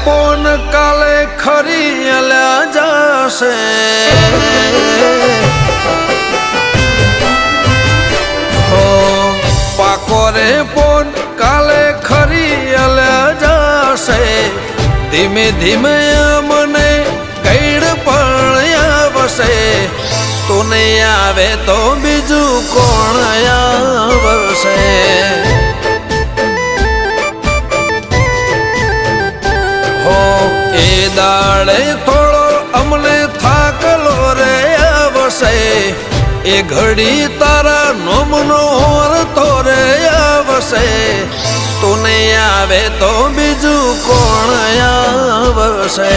porn કાલે ખરી અલ્યા જશે હો પાકો રે પોન કાલે ખરી અલ્યા જશે ધીમે ધીમે મને કઈડ પણ આવશે તું નહીં આવે તો બીજું કોણ આવશે એ દાડે થોડો અમને થાકલો રે આવશે એ ઘડી તારા નોમનો હોરતો રે આવશે તું નહીં આવે તો બીજું કોણ આવશે